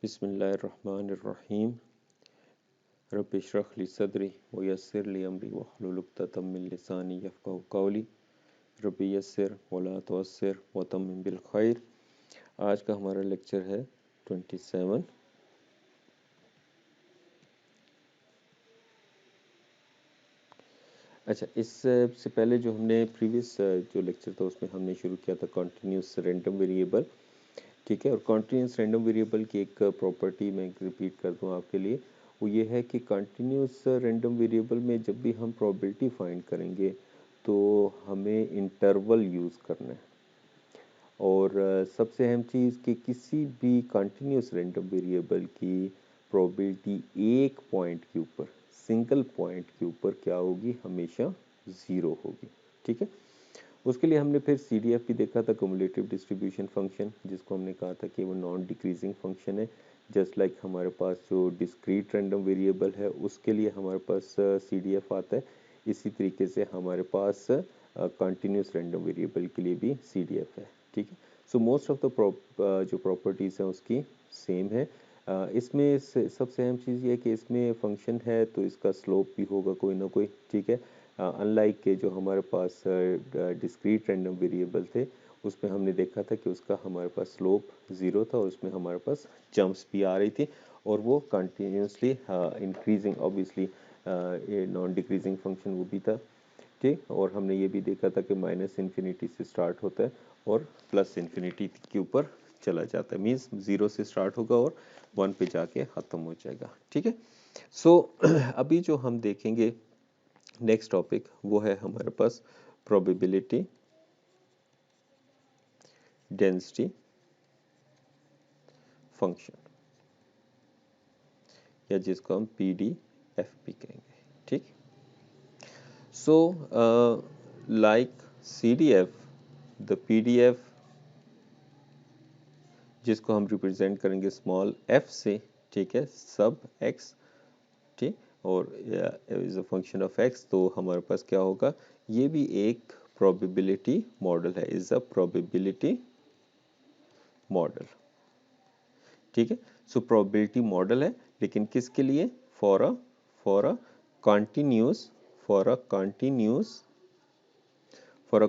बिस्मिल्लाहिर्रहमानिर्रहीम रब्बि इश्रह ली सदरी व यस्सिर ली अमरी वहलुल उक़दतम मिन लिसानी यफ़क़हू क़ौली रब्बि यस्सिर व ला तुअस्सिर व तम्मिम बिल खैर। आज का हमारा लेक्चर है 27। अच्छा, इससे पहले जो हमने प्रीवियस जो लेक्चर था उसमें हमने शुरू किया था कॉन्टीन्यूस रैंडम वेरिएबल, ठीक है। और कॉन्टीन्यूस रैंडम वेरिएबल की एक प्रॉपर्टी मैं रिपीट कर दूं आपके लिए, वो ये है कि कॉन्टीन्यूस रैंडम वेरिएबल में जब भी हम प्रोबेबिलिटी फाइंड करेंगे तो हमें इंटरवल यूज़ करना है। और सबसे अहम चीज़ कि किसी भी कॉन्टीन्यूस रैंडम वेरिएबल की प्रोबेबिलिटी एक पॉइंट के ऊपर, सिंगल पॉइंट के ऊपर क्या होगी, हमेशा ज़ीरो होगी, ठीक है। उसके लिए हमने फिर CDF भी देखा था, क्युमुलेटिव डिस्ट्रीब्यूशन फंक्शन, जिसको हमने कहा था कि वो नॉन डिक्रीजिंग फंक्शन है। जस्ट लाइक हमारे पास जो डिस्क्रीट रैंडम वेरिएबल है उसके लिए हमारे पास CDF आता है, इसी तरीके से हमारे पास कंटिन्यूस रैंडम वेरिएबल के लिए भी CDF है, ठीक है। सो मोस्ट ऑफ द जो प्रॉपर्टीज़ हैं उसकी सेम है। इसमें सबसे अहम चीज़ ये है कि इसमें फंक्शन है तो इसका स्लोप भी होगा कोई ना कोई, ठीक है। अनलाइक के जो हमारे पास डिस्क्रीट रैंडम वेरिएबल थे उसमें हमने देखा था कि उसका हमारे पास स्लोप ज़ीरो था और उसमें हमारे पास जंप्स भी आ रही थी और वो कंटिन्यूसली इंक्रीजिंग, ऑब्वियसली ये नॉन डिक्रीजिंग फंक्शन वो भी था, ठीक। और हमने ये भी देखा था कि माइनस इन्फिनिटी से स्टार्ट होता है और प्लस इन्फिनिटी के ऊपर चला जाता है, मीन्स ज़ीरो से स्टार्ट होगा और 1 पे जाके ख़त्म हो जाएगा, ठीक है। सो अभी जो हम देखेंगे नेक्स्ट टॉपिक वो है हमारे पास प्रोबेबिलिटी डेंसिटी फंक्शन, या जिसको हम PDF भी कहेंगे, ठीक। So like CDF, the PDF जिसको हम रिप्रेजेंट करेंगे स्मॉल f से, ठीक है, सब x, ठीक। और is a function of x, तो हमारे पास क्या होगा, ये भी एक प्रोबेबिलिटी मॉडल है, इज अ प्रोबेबिलिटी मॉडल, ठीक है। सो प्रोबेबिलिटी मॉडल है, लेकिन किसके लिए, for a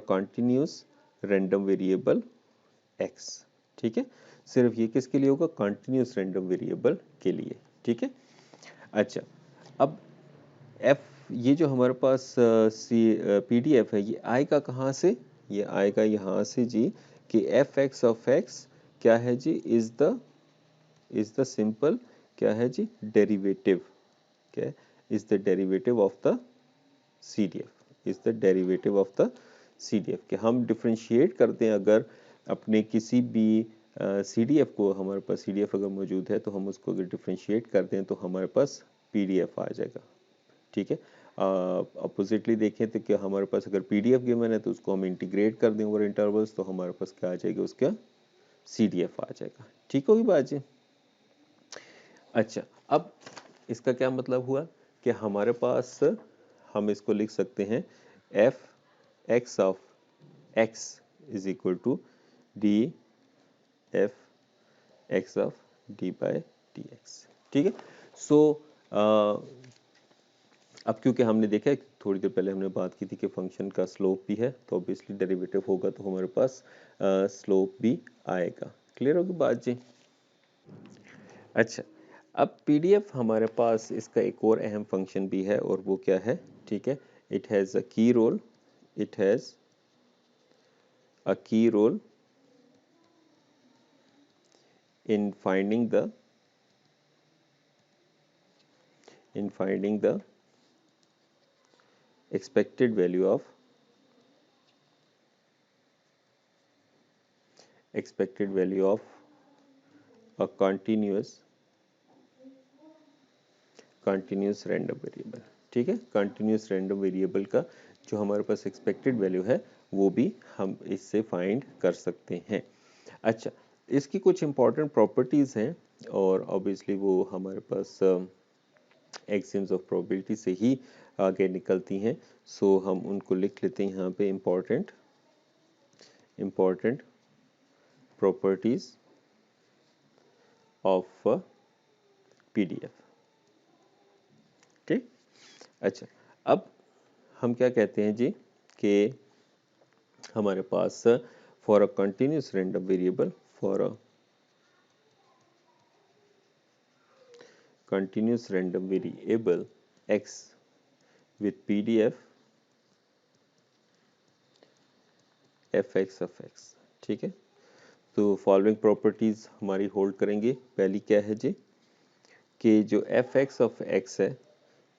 continuous random variable x, ठीक है। सिर्फ ये किसके लिए होगा, कॉन्टिन्यूस रैंडम वेरिएबल के लिए, ठीक है। अच्छा, अब f ये जो हमारे पास PDF है ये आएगा कहाँ से, ये आएगा यहाँ से जी, कि f(x) ऑफ x क्या है जी, इज द सिंपल क्या है जी, डेरिवेटिव, क्या है, is the derivative of the CDF, is the derivative of the CDF, कि हम डिफ्रेंशिएट करते हैं अगर अपने किसी भी CDF को, हमारे पास CDF अगर मौजूद है तो हम उसको अगर डिफ्रेंशिएट करते हैं तो हमारे पास PDF आ जाएगा, ठीक है। अपोजिटली देखें तो क्या हमारे पास अगर PDF गिवन है तो उसको हम इंटीग्रेट कर दें ओवर इंटरवल्स तो हमारे पास क्या आ जाएगा, उसका CDF आ जाएगा, ठीक होगी बात जी। अच्छा, अब इसका क्या मतलब हुआ कि हमारे पास हम इसको लिख सकते हैं f(x) of x is equal to df(x) of d/dx, ठीक है। सो अब क्योंकि हमने देखा है, थोड़ी देर पहले हमने बात की थी कि फंक्शन का स्लोप भी है तो ऑब्वियसली डेरिवेटिव होगा तो हमारे पास स्लोप भी आएगा, क्लियर होगी बात जी। अच्छा, अब PDF हमारे पास इसका एक और अहम फंक्शन भी है और वो क्या है, ठीक है, it has a key role, it has a key role in finding the expected value of a continuous random variable, ठीक है। कंटिन्यूस रैंडम वेरिएबल का जो हमारे पास एक्सपेक्टेड वैल्यू है वो भी हम इससे फाइंड कर सकते हैं। अच्छा, इसकी कुछ इंपॉर्टेंट प्रॉपर्टीज़ हैं और ऑब्वियसली वो हमारे पास एक्सियम्स ऑफ प्रोबेबिलिटी से ही आगे निकलती हैं, सो हम उनको लिख लेते हैं यहाँ पे, इम्पॉर्टेंट प्रॉपर्टीज़ ऑफ PDF। ठीक। अच्छा, अब हम क्या कहते हैं जी कि हमारे पास for a continuous random variable, for a continuous random variable x with PDF fx of x। ठीक है, तो फॉलोइंग प्रॉपर्टीज हमारी होल्ड करेंगे। पहली क्या है जी कि जो fx ऑफ x है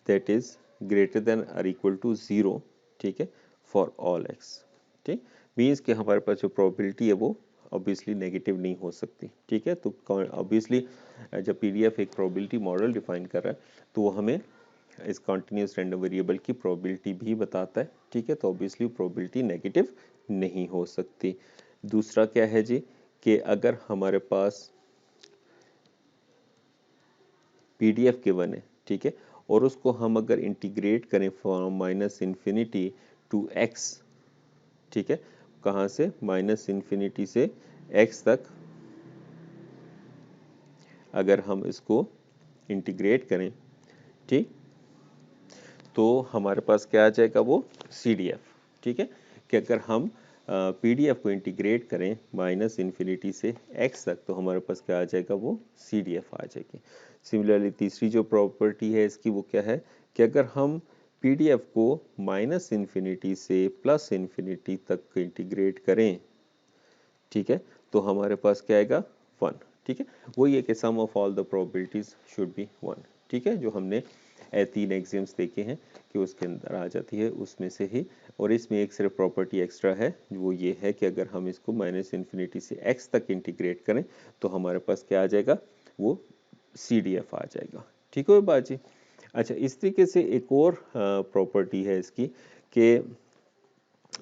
दैट इज ग्रेटर देन और इक्वल टू 0, ठीक है, फॉर ऑल x। ठीक, मीन्स कि हमारे पास जो प्रोबेबिलिटी है वो ऑब्वियसली नेगेटिव नहीं हो सकती। ठीक है, तो ऑब्वियसली जब PDF एक प्रोबेबिलिटी मॉडल डिफाइन कर रहा है तो वो हमें इस कॉन्टिन्यूस रैंडम वेरिएबल की प्रोबेबिलिटी भी बताता है। ठीक है, तो ऑब्वियसली प्रोबेबिलिटी नेगेटिव नहीं हो सकती। दूसरा क्या है जी कि अगर हमारे पास PDF गिवन है, ठीक है, और उसको हम अगर इंटीग्रेट करें from minus infinity to x, ठीक है, कहाँ से, माइनस इन्फिनिटी से x तक अगर हम इसको इंटीग्रेट करें, ठीक, तो हमारे पास क्या आ जाएगा, वो CDF। ठीक है, कि अगर हम PDF को इंटीग्रेट करें माइनस इन्फिनिटी से x तक तो हमारे पास क्या आ जाएगा, वो CDF आ जाएगी। सिमिलरली तीसरी जो प्रॉपर्टी है इसकी वो क्या है कि अगर हम PDF को माइनस इन्फिनिटी से प्लस इन्फिनिटी तक इंटीग्रेट करें, ठीक है, तो हमारे पास क्या आएगा, 1। ठीक है, वही है कि sum of all the probabilities should be 1। ठीक है, जो हमने 3 एक्सियम्स देखे हैं कि उसके अंदर आ जाती है उसमें से ही। और इसमें एक सिर्फ प्रॉपर्टी एक्स्ट्रा है, वो ये है कि अगर हम इसको माइनस इन्फिनिटी से x तक इंटीग्रेट करें तो हमारे पास क्या आ जाएगा, वो CDF आ जाएगा। ठीक है बात जी। अच्छा, इस तरीके से एक और प्रॉपर्टी है इसकी कि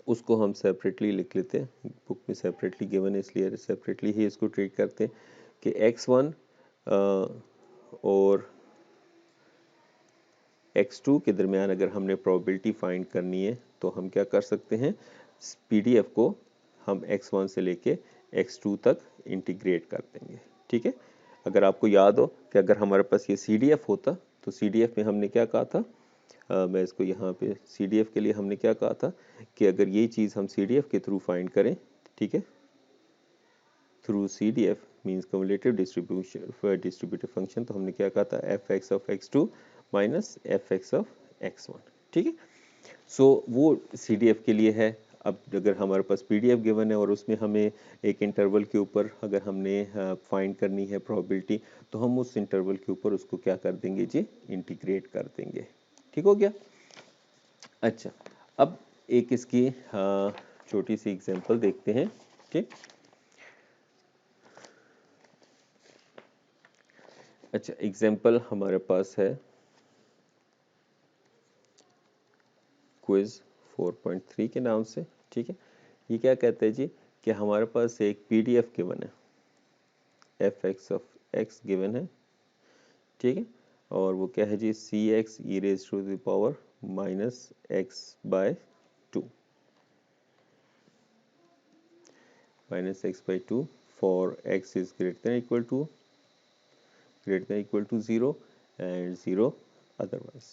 उसको हम सेपरेटली लिख लेते हैं, बुक में सेपरेटली गिवन है इसलिए सेपरेटली ही इसको ट्रीट करते हैं कि x1 और x2 के दरमियान अगर हमने प्रोबेबिलिटी फाइंड करनी है तो हम क्या कर सकते हैं, PDF को हम x1 से लेके x2 तक इंटीग्रेट कर देंगे। ठीक है, अगर आपको याद हो कि अगर हमारे पास ये CDF होता तो CDF में हमने क्या कहा था, मैं इसको यहाँ पे CDF के लिए हमने क्या कहा था कि अगर ये चीज़ हम CDF के थ्रू फाइंड करें, ठीक है, through CDF means cumulative distributive function, तो हमने क्या कहा था, fx of x2 minus fx of x1। ठीक है, सो वो CDF के लिए है। अब अगर हमारे पास PDF गिवन है और उसमें हमें एक इंटरवल के ऊपर अगर हमने फाइंड करनी है प्रोबेबिलिटी तो हम उस इंटरवल के ऊपर उसको क्या कर देंगे जी, इंटीग्रेट कर देंगे। ठीक हो गया। अच्छा, अब एक इसकी छोटी सी एग्जांपल देखते हैं। ठीक, अच्छा, एग्जांपल हमारे पास है क्विज 4.3 के नाम से। ठीक है, ये क्या कहते हैं जी कि हमारे पास एक PDF गिवन है, fx ऑफ x गिवन है, ठीक है, और वो क्या है जी, cx e raise to the power minus x by 2, minus x by 2 for x is greater than equal to 0 and 0 otherwise.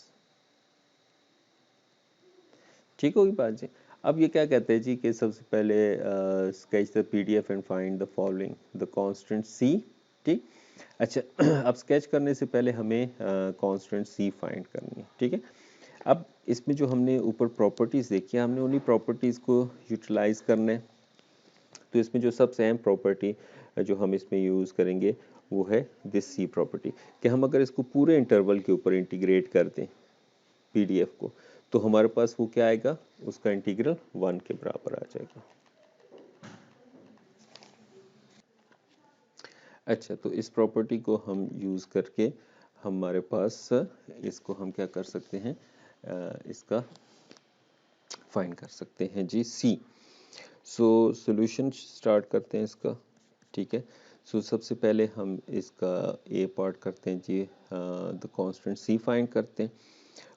ठीक होगी बात जी। अब ये क्या कहते हैं जी कि सबसे पहले sketch the PDF and find the following the constant c। ठीक, अच्छा, अब स्केच करने से पहले हमें कांस्टेंट c फाइंड करनी है। ठीक है, अब इसमें जो हमने ऊपर प्रॉपर्टीज़ देखी है हमने उन्हीं प्रॉपर्टीज़ को यूटिलाइज करना है। तो इसमें जो सबसे अहम प्रॉपर्टी जो हम इसमें यूज़ करेंगे वो है दिस c प्रॉपर्टी, कि हम अगर इसको पूरे इंटरवल के ऊपर इंटीग्रेट कर दें PDF को तो हमारे पास वो क्या आएगा, उसका इंटीग्रल 1 के बराबर आ जाएगा। अच्छा, तो इस प्रॉपर्टी को हम यूज़ करके हमारे पास इसको हम क्या कर सकते हैं, इसका फाइंड कर सकते हैं जी c। सो सॉल्यूशन स्टार्ट करते हैं इसका। ठीक है, सो सबसे पहले हम इसका ए पार्ट करते हैं जी, द कांस्टेंट c फाइंड करते हैं।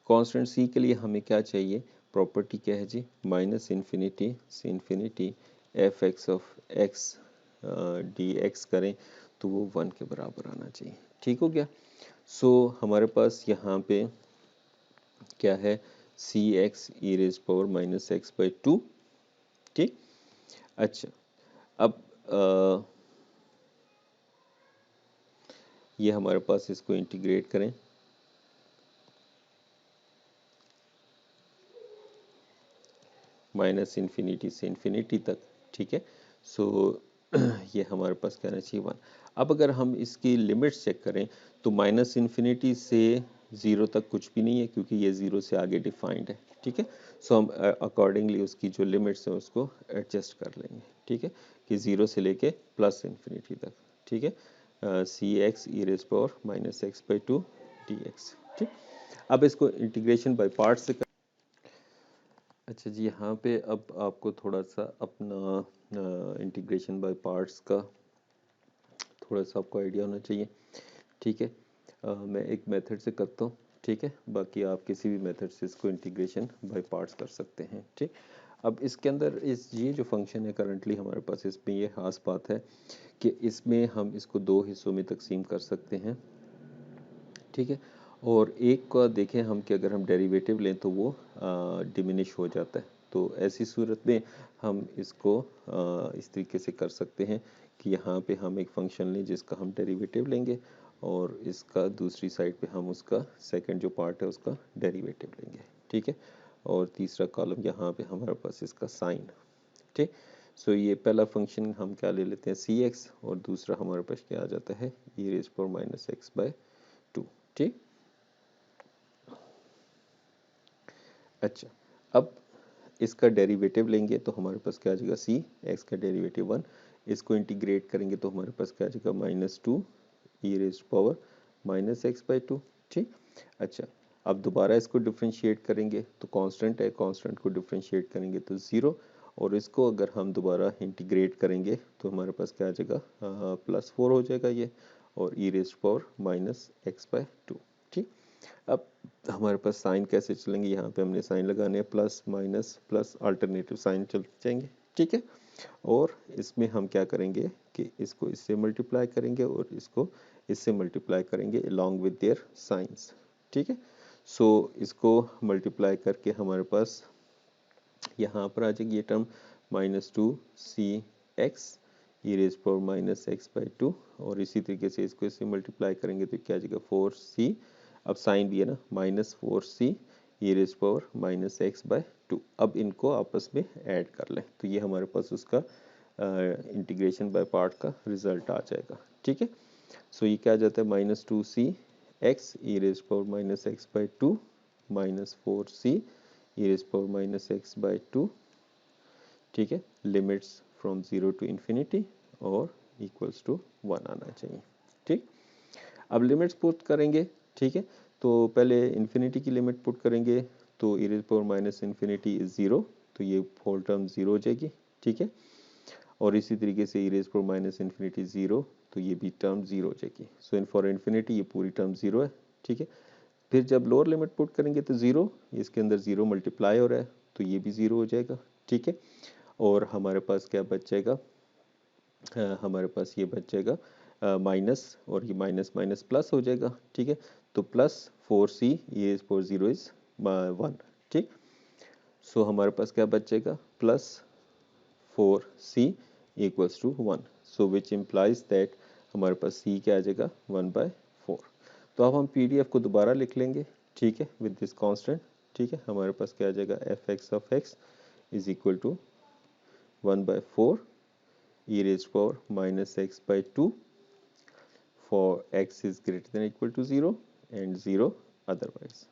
कांस्टेंट c के लिए हमें क्या चाहिए, प्रॉपर्टी क्या है जी, माइनस इन्फिनिटी से infinity fx of x D x करें तो वो 1 के बराबर आना चाहिए। ठीक हो गया। सो हमारे पास यहाँ पे क्या है, C x e raise power minus x by 2। ठीक। अच्छा, अब ये हमारे पास, इसको इंटीग्रेट करें, माइनस इन्फिनिटी से इन्फिनिटी तक। ठीक है। सो ये हमारे पास क्या रहना चाहिए, 1। अब अगर हम इसकी लिमिट्स चेक करें तो माइनस इन्फिनिटी से 0 तक कुछ भी नहीं है, क्योंकि ये 0 से आगे डिफाइंड है। ठीक है। सो हम अकॉर्डिंगली उसकी जो लिमिट्स हैं उसको एडजस्ट कर लेंगे। ठीक है, कि 0 से लेके प्लस इन्फिनिटी तक। ठीक है, C x e raise power minus x by 2 D x. ठीक। अब इसको इंटीग्रेशन बाई पार्ट से अच्छा जी, यहाँ पे अब आपको थोड़ा सा अपना इंटीग्रेशन बाय पार्ट्स का थोड़ा सा आपको आइडिया होना चाहिए। ठीक है। मैं एक मेथड से करता हूँ। ठीक है, बाकी आप किसी भी मेथड से इसको इंटीग्रेशन बाय पार्ट्स कर सकते हैं। ठीक। अब इसके अंदर ये जो फंक्शन है करंटली हमारे पास, इसमें ये खास बात है कि इसमें हम इसको 2 हिस्सों में तकसीम कर सकते हैं। ठीक है। और एक का देखें हम कि अगर हम डेरिवेटिव लें तो वो डिमिनिश हो जाता है। तो ऐसी सूरत में हम इसको इस तरीके से कर सकते हैं कि यहाँ पे हम एक फंक्शन लें जिसका हम डेरिवेटिव लेंगे, और इसका दूसरी साइड पे हम उसका सेकंड जो पार्ट है उसका डेरिवेटिव लेंगे। ठीक है। और तीसरा कॉलम यहाँ पे हमारे पास इसका साइन। ठीक। सो ये पहला फंक्शन हम क्या ले लेते हैं, सी एक्स, और दूसरा हमारे पास क्या आ जाता है, e raise power minus x by 2। ठीक। अच्छा, अब इसका डेरिवेटिव लेंगे तो हमारे पास क्या आ जाएगा, सी एक्स का डेरिवेटिव 1। इसको इंटीग्रेट करेंगे तो हमारे पास क्या आ जाएगा, minus 2 e raise power minus x by 2। ठीक। अच्छा, अब दोबारा इसको डिफ्रेंशिएट करेंगे तो कांस्टेंट है, कांस्टेंट को डिफ्रेंशिएट करेंगे तो 0, और इसको अगर हम दोबारा इंटीग्रेट करेंगे तो हमारे पास क्या आ जाएगा, +4 हो जाएगा ये, और e raise power minus x by 2। ठीक। अब हमारे पास साइन कैसे चलेंगे, यहाँ पे हमने साइन लगाने हैं, plus minus plus alternative sign चलते जाएंगे। ठीक है। और इसमें हम क्या करेंगे कि इसको इससे मल्टीप्लाई करेंगे और इसको इससे मल्टीप्लाई करेंगे अलॉन्ग विद देयर साइंस। ठीक है। सो इसको मल्टीप्लाई करके हमारे पास यहाँ पर आ जाएगी ये term -2c(x) e raise power minus x by 2, और इसी तरीके से इसको इससे मल्टीप्लाई करेंगे तो क्या आ जाएगा, 4c, अब साइन भी है ना, -4c e raise power minus x by 2। अब इनको आपस में ऐड कर लें तो ये हमारे पास उसका इंटीग्रेशन बाय पार्ट का रिजल्ट आ जाएगा। ठीक है। सो ये क्या आ जाता है, -2c(x) e raise power minus x by 2 -4c e raise power minus x by 2। ठीक है, लिमिट्स फ्रॉम 0 टू इन्फिनिटी और इक्वल्स टू 1 आना चाहिए। ठीक। अब लिमिट्स पुट करेंगे। ठीक है, तो पहले इन्फिनिटी की लिमिट पुट करेंगे तो e raise power minus infinity is 0, तो ये होल टर्म 0 हो जाएगी। ठीक है। और इसी तरीके से ई रेज पावर माइनस इन्फिनिटी 0, तो ये भी टर्म 0 हो जाएगी। सो इन फॉर इन्फिनिटी ये पूरी टर्म 0 है। ठीक है। फिर जब लोअर लिमिट पुट करेंगे तो 0, इसके अंदर 0 मल्टीप्लाई हो रहा है तो ये भी 0 हो जाएगा। ठीक है। और हमारे पास क्या बच जाएगा, हमारे पास ये बच जाएगा माइनस, और ये माइनस माइनस प्लस हो जाएगा। ठीक है। तो +4c ये फॉर 0 इज 1। ठीक। सो हमारे पास क्या बच जाएगा, +4c equals to 1। So which implies that हमारे पास c क्या आ जाएगा, 1/4। तो अब हम PDF को दोबारा लिख लेंगे। ठीक है, विद दिस कांस्टेंट। ठीक है, हमारे पास क्या आ जाएगा, fx of x is equal to 1/4 e raised power minus x by 2 for x is greater than or equal to 0 and 0 otherwise।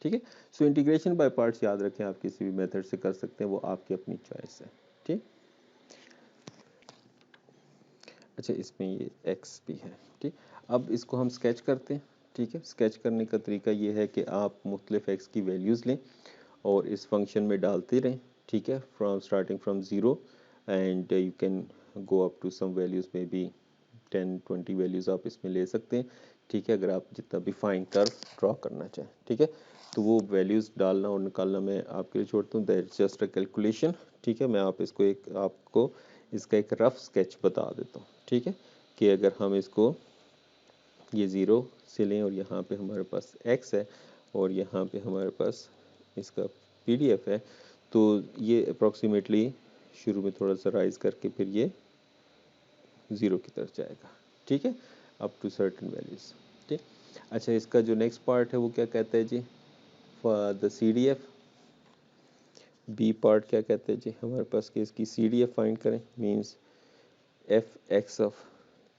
ठीक है। सो इंटीग्रेशन बाय पार्ट्स याद रखें, आप किसी भी मेथड से कर सकते हैं, वो आपकी अपनी चॉइस है। ठीक। अच्छा, इसमें ये x भी है। ठीक। अब इसको हम स्केच करते हैं। ठीक है, स्केच करने का तरीका ये है कि आप मुख्तलिफ x की वैल्यूज़ लें और इस फंक्शन में डालते रहें। ठीक है, starting from 0 and you can go up to some values maybe 10-20 values आप इसमें ले सकते हैं। ठीक है, अगर आप जितना भी फाइन कर्व ड्रॉ करना चाहें। ठीक है। तो वो वैल्यूज़ डालना और निकालना मैं आपके लिए छोड़ता हूँ, दैट जस्ट अ कैलकुलेशन। ठीक है, मैं आपको इसका एक रफ स्केच बता देता हूँ। ठीक है, कि अगर हम इसको ये ज़ीरो से लें और यहाँ पे हमारे पास x है और यहाँ पे हमारे पास इसका PDF है, तो ये अप्रॉक्सीमेटली शुरू में थोड़ा सा राइज करके फिर ये ज़ीरो की तरफ जाएगा। ठीक है, अप टू सर्टेन वैल्यूज़। ठीक, अच्छा, इसका जो नेक्स्ट पार्ट है वो क्या कहता है जी, for the CDF। B part क्या कहते हैं जी, हमारे पास कि इसकी CDF फाइंड करें, means fx of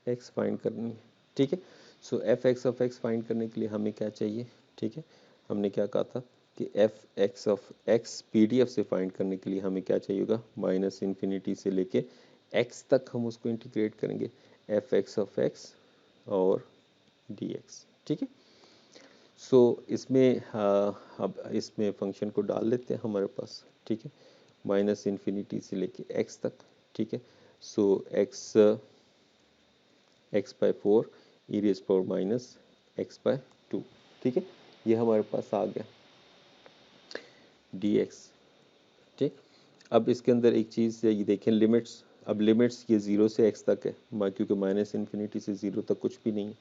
x find करनी है। ठीक है, so fx of x find करने के लिए हमें क्या चाहिए। ठीक है, हमने क्या कहा था कि fx ऑफ x PDF से फाइंड करने के लिए हमें क्या चाहिए होगा, माइनस इन्फिनिटी से लेके x तक हम उसको इंटीग्रेट करेंगे, fx ऑफ x और dx। ठीक है, सो इसमें अब इसमें फंक्शन को डाल लेते हैं हमारे पास। ठीक है, माइनस इन्फिनिटी से लेके x तक। ठीक है, so x by 4 e raise power minus x by 2। ठीक है, ये हमारे पास आ गया dx। ठीक, अब इसके अंदर एक चीज़ ये देखें, लिमिट्स। अब लिमिट्स ये 0 से x तक है, क्योंकि माइनस इन्फिनिटी से 0 तक कुछ भी नहीं है।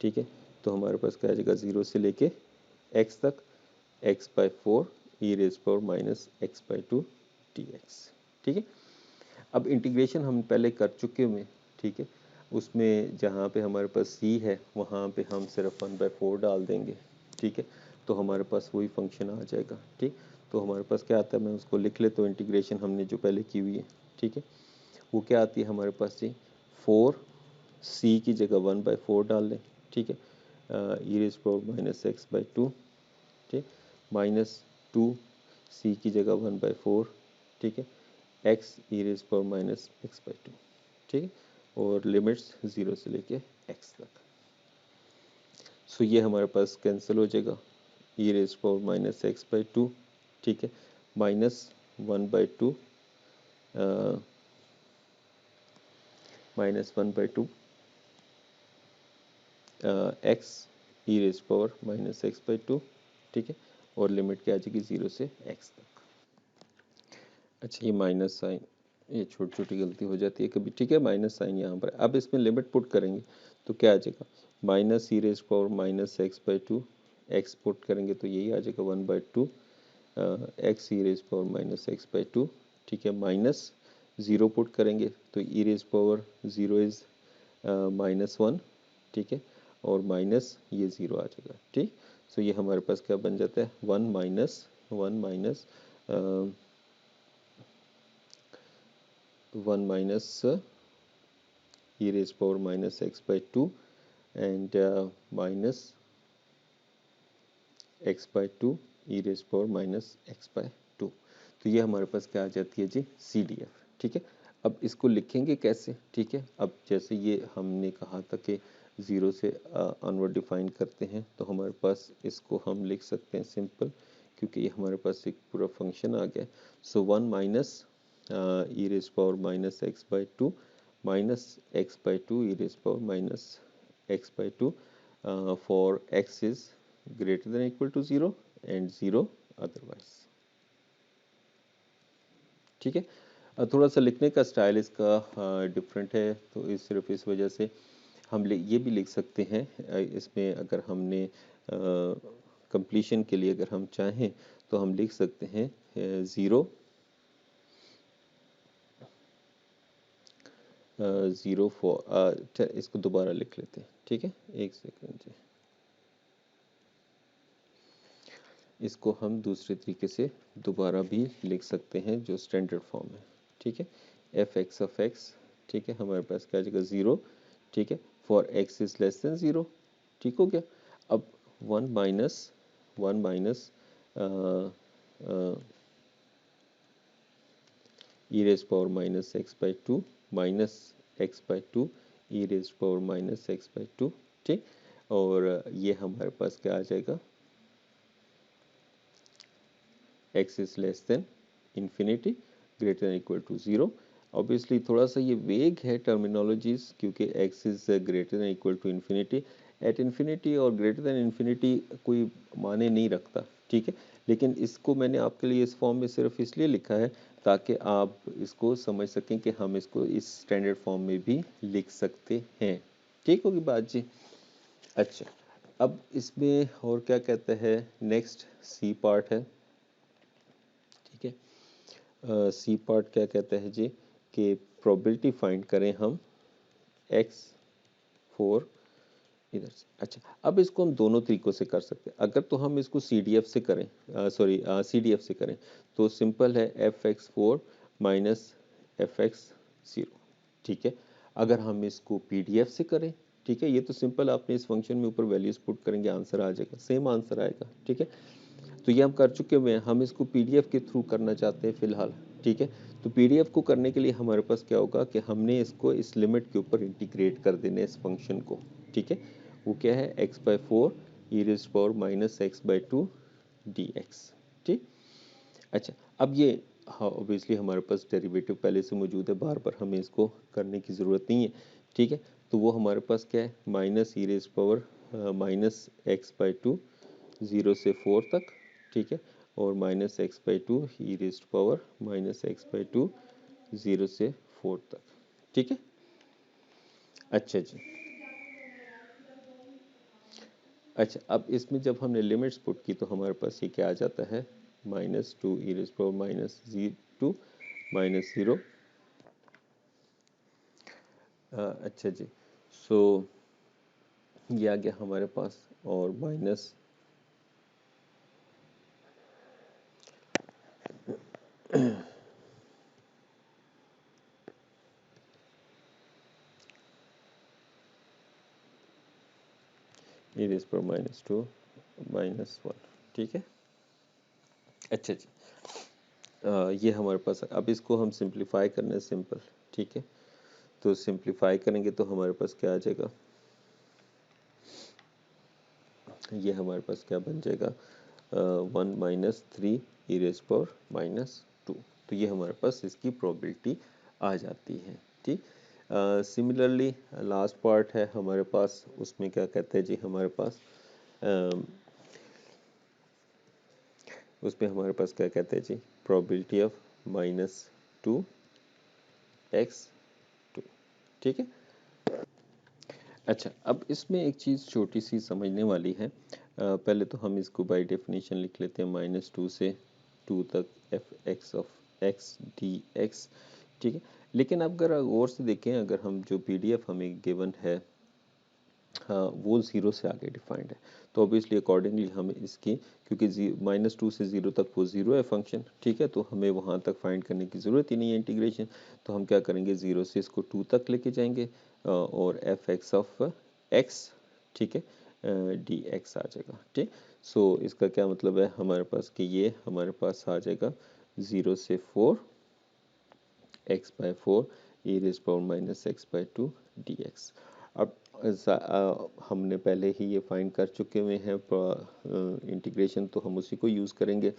ठीक है, तो हमारे पास क्या आ जाएगा, 0 से लेके x तक x by 4 e raise power minus x by 2 dx। ठीक है, अब इंटीग्रेशन हम पहले कर चुके हुए। ठीक है, उसमें जहाँ पे हमारे पास c है वहाँ पे हम सिर्फ 1/4 डाल देंगे। ठीक है, तो हमारे पास वही फंक्शन आ जाएगा। ठीक, तो हमारे पास क्या आता है, मैं उसको लिख लेता हूँ, इंटीग्रेशन हमने जो पहले की हुई है। ठीक है, वो क्या आती है हमारे पास जी, 4c की जगह 1/4 डाल लें। ठीक है, e raise power minus x by 2। ठीक, माइनस 2c की जगह 1/4। ठीक है, x e raise power minus x by 2। ठीक है, और लिमिट्स 0 से लेके x तक। सो ये हमारे पास कैंसिल हो जाएगा, e raise power minus x by 2। ठीक है, minus 1/2 minus 1/2 x e raise power minus x by 2। ठीक है, और लिमिट क्या आ जाएगी, 0 से x तक। अच्छा, ये माइनस साइन, ये छोटी छोटी गलती हो जाती है कभी। ठीक है, माइनस साइन यहाँ पर, अब इसमें लिमिट पुट करेंगे तो क्या आ जाएगा, minus e raise power minus x by 2। X put करेंगे तो यही आ जाएगा 1/2 x e raise power minus x by 2। ठीक है, माइनस 0 पुट करेंगे तो ई रेज पावर 0 इज़ -1। ठीक है, और माइनस ये 0 आ जाएगा। ठीक, सो ये हमारे पास क्या बन जाता है, 1 minus 1 minus e raise power minus x by 2 and minus x by 2 e raise power minus x by 2। तो ये हमारे पास क्या आ जाती है जी, CDF। ठीक है, अब इसको लिखेंगे कैसे। ठीक है, अब जैसे ये हमने कहा था कि 0 से ऑनवर्ड डिफाइन करते हैं, तो हमारे पास इसको हम लिख सकते हैं सिंपल, क्योंकि ये हमारे पास एक पूरा फंक्शन आ गया। So 1 minus e raise power minus x by 2 minus x by 2 e raise power minus x by 2 for x is greater than equal to 0 and 0 otherwise. ठीक है, थोड़ा सा लिखने का स्टाइल इसका डिफरेंट है, तो सिर्फ इस वजह से हम ये भी लिख सकते हैं। इसमें अगर हमने कंप्लीशन के लिए अगर हम चाहें तो हम लिख सकते हैं 0 0 फॉर, इसको दोबारा लिख लेते हैं। ठीक है, एक सेकेंड जी, इसको हम दूसरे तरीके से दोबारा भी लिख सकते हैं जो स्टैंडर्ड फॉर्म है। ठीक है, एफ एक्स ऑफ एक्स। ठीक है, हमारे पास क्या आ जाएगा, 0। ठीक है, for x is less than 0। ठीक हो गया, अब 1 minus e raise power minus x by 2 minus x by 2 e raise power minus x by 2। ठीक, और ये हमारे पास क्या आ जाएगा, x is less than infinity greater than equal to 0। Obviously थोड़ा सा ये वेग है टर्मिनोलॉजीज, क्योंकि x is greater than equal to infinity, at infinity और ग्रेटर देन इन्फिनिटी कोई माने नहीं रखता। ठीक है। लेकिन इसको मैंने आपके लिए इस फॉर्म में सिर्फ इसलिए लिखा है ताकि आप इसको समझ सकें कि हम इसको इस स्टैंडर्ड फॉर्म में भी लिख सकते हैं। ठीक होगी बात जी। अच्छा, अब इसमें और क्या कहते हैं, नेक्स्ट सी पार्ट है। ठीक है, सी पार्ट क्या कहता है जी कि प्रोबेबिलिटी फाइंड करें हम एक्स फोर इधर से। अच्छा, अब इसको हम दोनों तरीकों से कर सकते हैं। अगर तो हम इसको CDF से करें, CDF से करें तो सिंपल है f(x4 माइनस f(x0). ठीक है। अगर हम इसको PDF से करें, ठीक है, ये तो सिंपल, आपने इस फंक्शन में ऊपर वैल्यूज पुट करेंगे, आंसर आ जाएगा, सेम आंसर आएगा। ठीक है, तो ये हम कर चुके हुए हैं। हम इसको PDF के थ्रू करना चाहते हैं फिलहाल। ठीक है, तो PDF को करने के लिए हमारे पास क्या होगा कि हमने इसको इस लिमिट के ऊपर इंटीग्रेट कर देना है इस फंक्शन को। ठीक है, वो क्या है, x/4 e⁻⁻x/2 dx। ठीक। अच्छा, अब ये हाँ ऑब्वियसली हमारे पास डेरिवेटिव पहले से मौजूद है, बार बार हमें इसको करने की ज़रूरत नहीं है। ठीक है, तो वो हमारे पास क्या है, -e⁻⁻x/2 0 से 4 तक। ठीक है, और -x/2 e⁻⁻x/2 0 से 4 तक। ठीक है। अच्छा जी। अच्छा, अब इसमें जब हमने लिमिट्स पुट की तो हमारे पास ये क्या आ जाता है, -2 e⁻², -0। अच्छा जी, सो ये आ गया हमारे पास, और माइनस e⁻², -1। ठीक है। अच्छा जी, ये हमारे पास, अब इसको हम सिंप्लीफाई करना है सिंपल। ठीक है, तो सिंप्लीफाई करेंगे तो हमारे पास क्या आ जाएगा, ये हमारे पास क्या बन जाएगा, 1 - 3 e⁻²। तो ये हमारे पास इसकी प्रोबेबिलिटी आ जाती है। ठीक। सिमिलरली लास्ट पार्ट है हमारे पास, उसमें क्या कहते हैं जी हमारे पास, उसमें हमारे पास क्या कहते हैं जी, प्रोबेबिलिटी ऑफ -2x2। ठीक है। अच्छा, अब इसमें एक चीज़ छोटी सी समझने वाली है। पहले तो हम इसको बाय डेफिनेशन लिख लेते हैं, -2 से 2 तक f(x) dx। ठीक है, लेकिन अब अगर गौर से देखें, अगर हम जो PDF हमें गिवन है, हाँ, वो 0 से आगे डिफाइंड है, तो ऑब्वियसली अकॉर्डिंगली हमें इसकी, क्योंकि -2 से 0 तक वो 0 है फंक्शन। ठीक है, तो हमें वहाँ तक फाइंड करने की ज़रूरत ही नहीं है इंटीग्रेशन। तो हम क्या करेंगे, 0 से इसको 2 तक लेके जाएंगे, और f(x), ठीक है, dx आ जाएगा। ठीक। सो इसका क्या मतलब है हमारे पास कि ये हमारे पास आ जाएगा 0 से 4 x/4 e⁻⁻x/2 dx। अब हमने पहले ही ये फाइंड कर चुके हुए हैं इंटीग्रेशन, तो हम उसी को यूज़ करेंगे।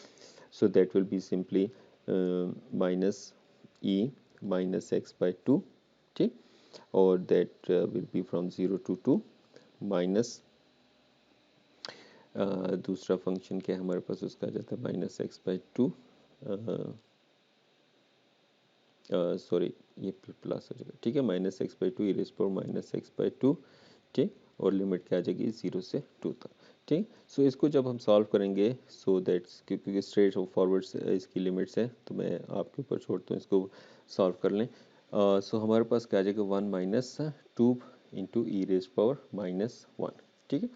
So that will be simply -e⁻⁻x/2। ठीक, और that will be from 0 to 2 minus, दूसरा फंक्शन क्या है हमारे पास, उसका आ जाता है -x/2, सॉरी ये प्लस हो जाएगा। ठीक है, -x/2 e⁻⁻x/2। ठीक, और लिमिट क्या आ जाएगी, 0 से 2 तक। ठीक, सो इसको जब हम सॉल्व करेंगे, सो दैट्स, क्योंकि स्ट्रेट फॉरवर्ड इसकी लिमिट्स है, तो मैं आपके ऊपर छोड़ता हूँ, इसको सॉल्व कर लें। सो हमारे पास क्या आ जाएगा, 1 - 2 इंटू e⁻⁻1। ठीक है,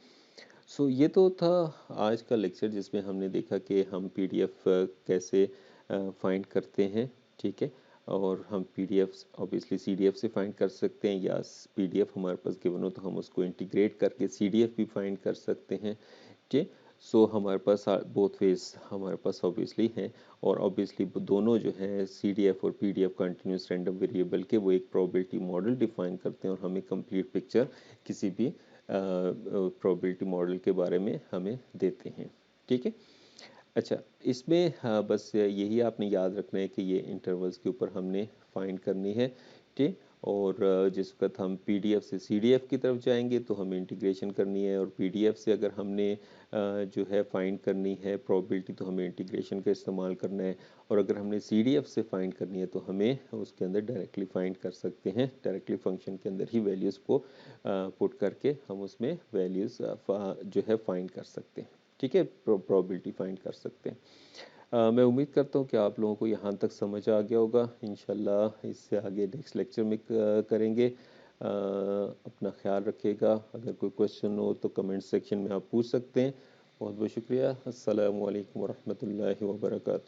सो ये तो था आज का लेक्चर, जिसमें हमने देखा कि हम PDF कैसे फाइंड करते हैं। ठीक है, और हम PDF ऑब्वियसली CDF से फाइंड कर सकते हैं, या PDF हमारे पास गिवन हो तो हम उसको इंटीग्रेट करके CDF भी फाइंड कर सकते हैं। ठीक, सो हमारे पास बोथ वेज हमारे पास ऑब्वियसली हैं, और ऑब्वियसली दोनों जो है CDF और PDF कंटिन्यूस रैंडम वेरिएबल के, वो एक प्रोबेबिलिटी मॉडल डिफाइन करते हैं और हमें कंप्लीट पिक्चर किसी भी प्रोबेबिलिटी मॉडल के बारे में हमें देते हैं। ठीक है। अच्छा, इसमें बस यही आपने याद रखना है कि ये इंटरवल्स के ऊपर हमने फाइंड करनी है। ठीक, और जिस वक्त हम पीडीएफ से सीडीएफ की तरफ जाएंगे तो हमें इंटीग्रेशन करनी है, और पीडीएफ से अगर हमने जो है फाइंड करनी है प्रोबेबिलिटी तो हमें इंटीग्रेशन का इस्तेमाल करना है, और अगर हमने सीडीएफ से फाइंड करनी है तो हमें उसके अंदर डायरेक्टली फाइंड कर सकते हैं, डायरेक्टली फंक्शन के अंदर ही वैल्यूज़ को पुट करके हम उसमें वैल्यूज़ जो है फाइंड कर सकते हैं। ठीक है, प्रोबेबिलिटी फाइंड कर सकते हैं। मैं उम्मीद करता हूँ कि आप लोगों को यहाँ तक समझ आ गया होगा। इंशाल्लाह इससे आगे नेक्स्ट लेक्चर में करेंगे। अपना ख्याल रखिएगा। अगर कोई क्वेश्चन हो तो कमेंट सेक्शन में आप पूछ सकते हैं। बहुत बहुत शुक्रिया। अस्सलामु अलैकुम वरहमतुल्लाहि वबरकातुहू।